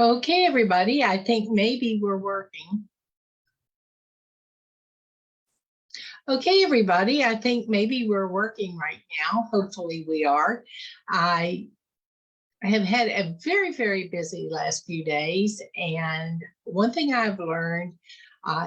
Okay, everybody, I think maybe we're working. Okay, everybody, I think maybe we're working right now. Hopefully we are. I have had a very, very busy last few days. And one thing I've learned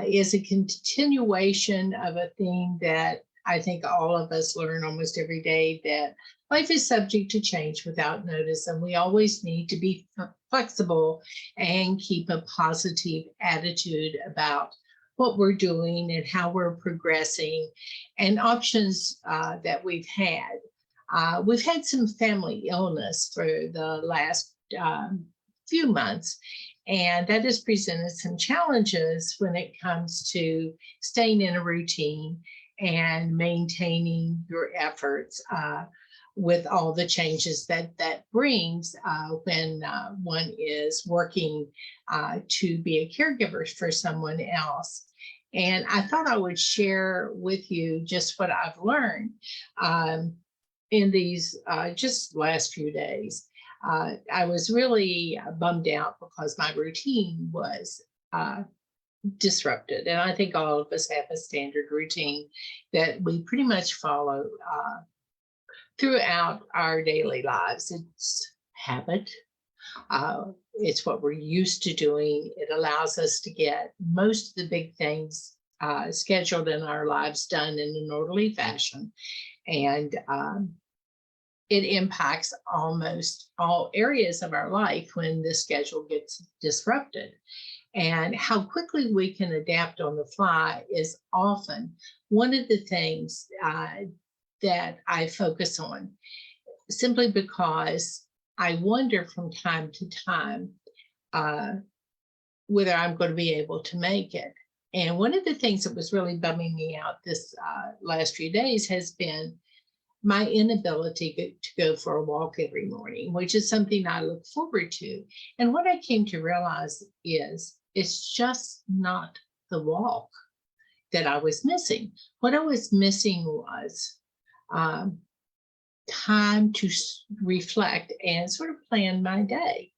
is a continuation of a theme that I think all of us learn almost every day, that life is subject to change without notice. And we always need to be flexible and keep a positive attitude about what we're doing and how we're progressing and options that we've had. We've had some family illness for the last few months, and that has presented some challenges when it comes to staying in a routine and maintaining your efforts with all the changes that brings when one is working to be a caregiver for someone else. And I thought I would share with you just what I've learned in these just last few days. I was really bummed out because my routine was disrupted. And I think all of us have a standard routine that we pretty much follow throughout our daily lives. It's habit. It's what we're used to doing. It allows us to get most of the big things scheduled in our lives done in an orderly fashion. And it impacts almost all areas of our life when the schedule gets disrupted. And how quickly we can adapt on the fly is often one of the things that I focus on, simply because I wonder from time to time whether I'm going to be able to make it. And one of the things that was really bumming me out this last few days has been my inability to go for a walk every morning, which is something I look forward to. And what I came to realize is it's just not the walk that I was missing. What I was missing was time to reflect and sort of plan my day.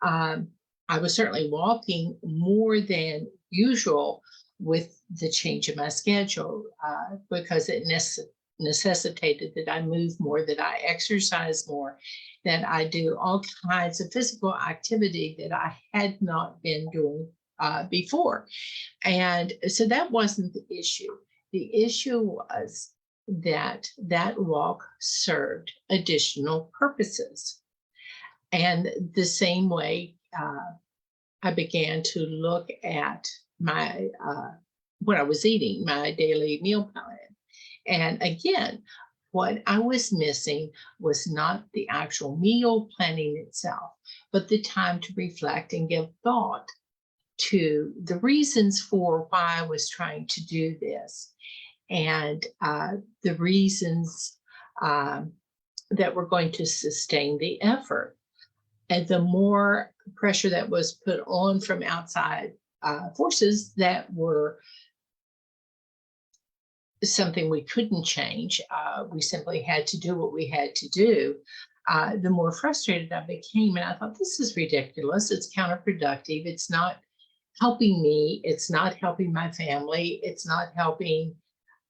I was certainly walking more than usual with the change in my schedule because it necessitated that I move more, that I exercise more, that I do all kinds of physical activity that I had not been doing before. And so that wasn't the issue. The issue was that walk served additional purposes. And the same way I began to look at my what I was eating, my daily meal plan. And again, what I was missing was not the actual meal planning itself, but the time to reflect and give thought to the reasons for why I was trying to do this, and the reasons that were going to sustain the effort. And the more pressure that was put on from outside forces that were something we couldn't change, we simply had to do what we had to do, the more frustrated I became. And I thought, this is ridiculous. It's counterproductive. It's not helping me. It's not helping my family. It's not helping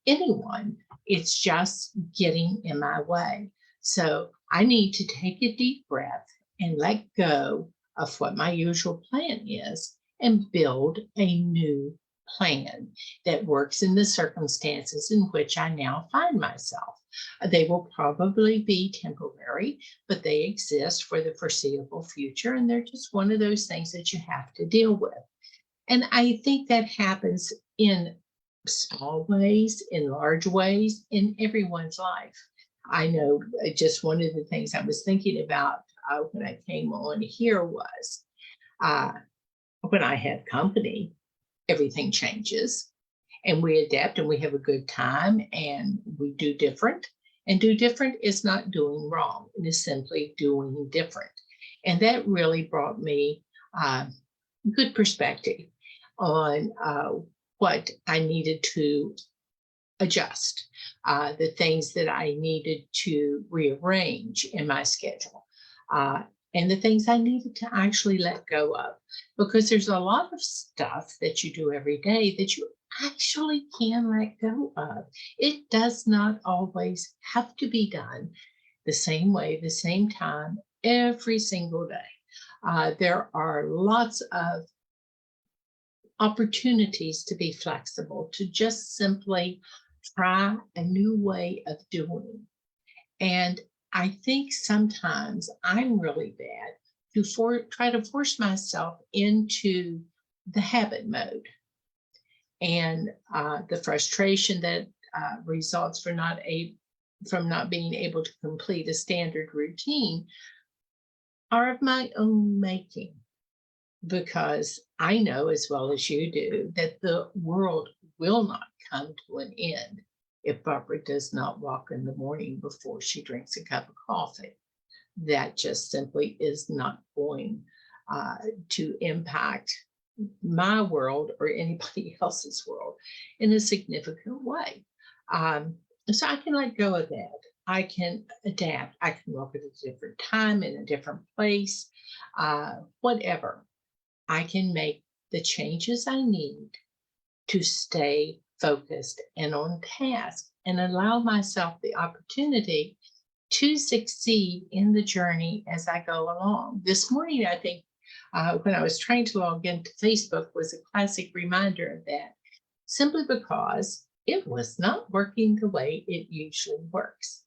anyone. It's just getting in my way. So I need to take a deep breath and let go of what my usual plan is and build a new plan that works in the circumstances in which I now find myself. They will probably be temporary, but they exist for the foreseeable future. And they're just one of those things that you have to deal with. And I think that happens in small ways, in large ways, in everyone's life. I know just one of the things I was thinking about when I came on here was when I have company, everything changes and we adapt and we have a good time and we do different. And do different is not doing wrong. It is simply doing different. And that really brought me good perspective on what I needed to adjust, the things that I needed to rearrange in my schedule. and the things I needed to actually let go of. Because there's a lot of stuff that you do every day that you actually can let go of. It does not always have to be done the same way, the same time, every single day. There are lots of opportunities to be flexible, to just simply try a new way of doing. And I think sometimes I'm really bad to try to force myself into the habit mode, and the frustration that results from not being able to complete a standard routine are of my own making, because I know as well as you do that the world will not come to an end if Barbara does not walk in the morning before she drinks a cup of coffee. That just simply is not going to impact my world or anybody else's world in a significant way. Um, so I can let go of that. I can adapt. I can work at a different time in a different place, whatever. I can make the changes I need to stay focused and on task and allow myself the opportunity to succeed in the journey as I go along. This morning, I think when I was trying to log into Facebook was a classic reminder of that, simply because it was not working the way it usually works.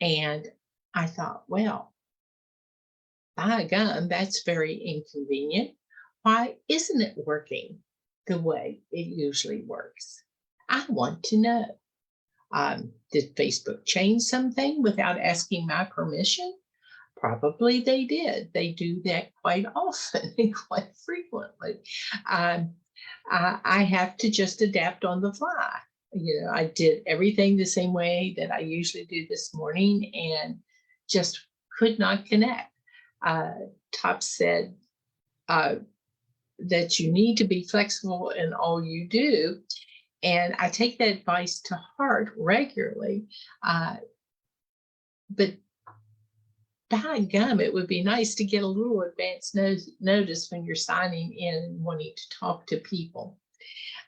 And I thought, well, by gum, that's very inconvenient. Why isn't it working the way it usually works? I want to know. Did Facebook change something without asking my permission? Probably they did. They do that quite often and quite frequently. Um, I have to just adapt on the fly. I did everything the same way that I usually do this morning and just could not connect. Uh, Top said uh, that you need to be flexible in all you do. And I take that advice to heart regularly. Uh, but by gum, it would be nice to get a little advance notice when you're signing in and wanting to talk to people.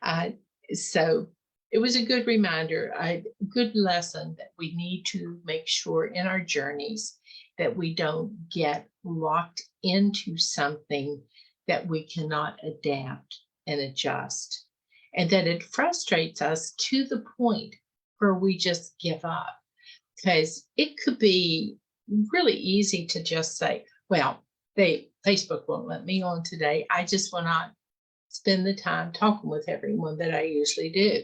Uh, so it was a good reminder, a good lesson that we need to make sure in our journeys that we don't get locked into something that we cannot adapt and adjust, and that it frustrates us to the point where we just give up. Because it could be really easy to just say, well, Facebook won't let me on today. I just will not spend the time talking with everyone that I usually do.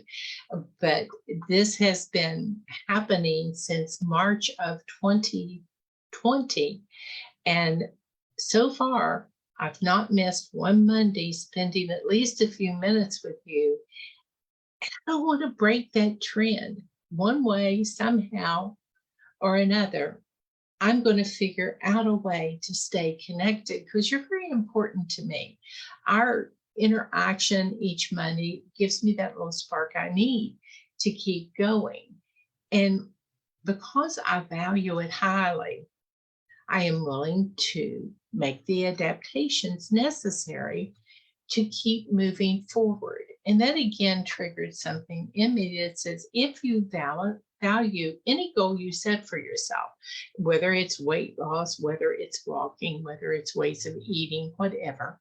But this has been happening since March of 2020. And so far, I've not missed one Monday spending at least a few minutes with you. I don't want to break that trend one way, somehow or another. I'm going to figure out a way to stay connected because you're very important to me. Our interaction each Monday gives me that little spark I need to keep going. And because I value it highly, I am willing to make the adaptations necessary to keep moving forward. And that again triggered something in me that says if you value any goal you set for yourself, whether it's weight loss, whether it's walking, whether it's ways of eating, whatever,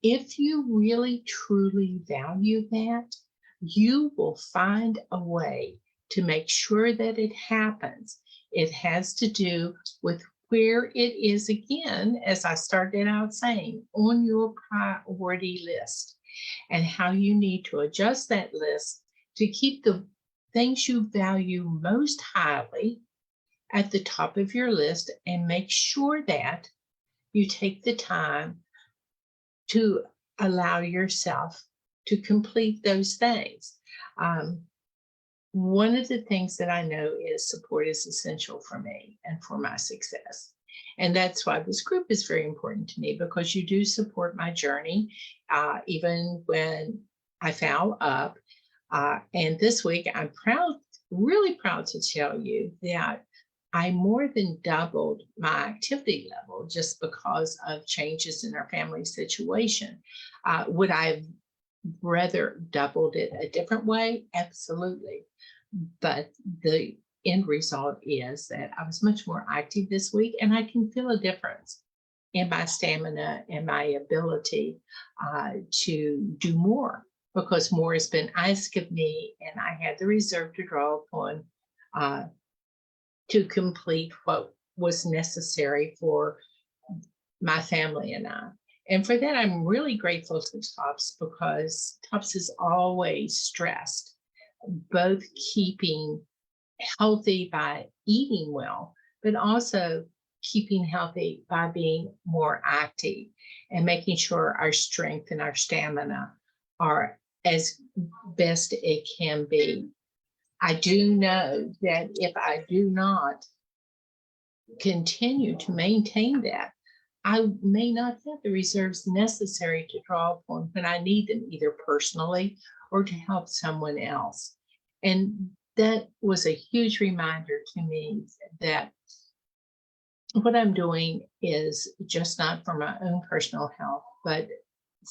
if you really truly value that, you will find a way to make sure that it happens. It has to do with where it is, again, as I started out saying, on your priority list, and how you need to adjust that list to keep the things you value most highly at the top of your list, and make sure that you take the time to allow yourself to complete those things. One of the things that I know is support is essential for me and for my success. And that's why this group is very important to me, because you do support my journey, even when I foul up. And this week, I'm proud, really proud to tell you that I more than doubled my activity level just because of changes in our family situation. Would I have rather doubled it a different way? Absolutely. But the end result is that I was much more active this week, and I can feel a difference in my stamina and my ability to do more because more has been asked of me, and I had the reserve to draw upon uh, to complete what was necessary for my family and I. And for that, I'm really grateful to TOPS because TOPS is always stressed, both keeping healthy by eating well, but also keeping healthy by being more active and making sure our strength and our stamina are as best it can be. I do know that if I do not continue to maintain that, I may not have the reserves necessary to draw upon when I need them, either personally or to help someone else. And that was a huge reminder to me that what I'm doing is just not for my own personal health, but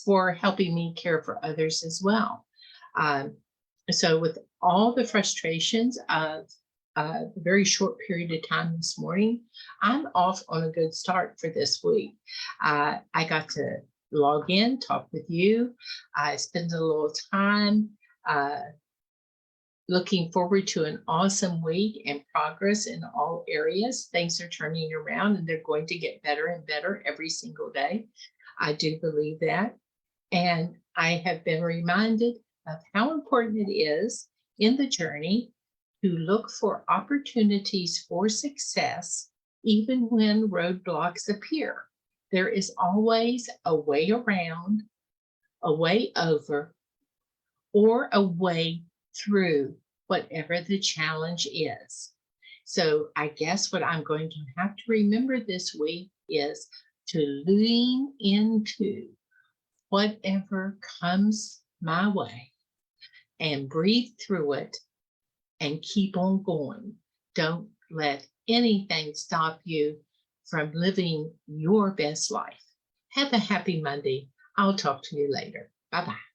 for helping me care for others as well. Um, so, with all the frustrations of a very short period of time this morning, I'm off on a good start for this week. I got to log in, talk with you. I spent a little time looking forward to an awesome week and progress in all areas. Things are turning around and they're going to get better and better every single day. I do believe that. And I have been reminded of how important it is in the journey to look for opportunities for success, even when roadblocks appear. There is always a way around, a way over, or a way through whatever the challenge is. So I guess what I'm going to have to remember this week is to lean into whatever comes my way and breathe through it and keep on going. Don't let anything stop you from living your best life. Have a happy Monday. I'll talk to you later. Bye bye.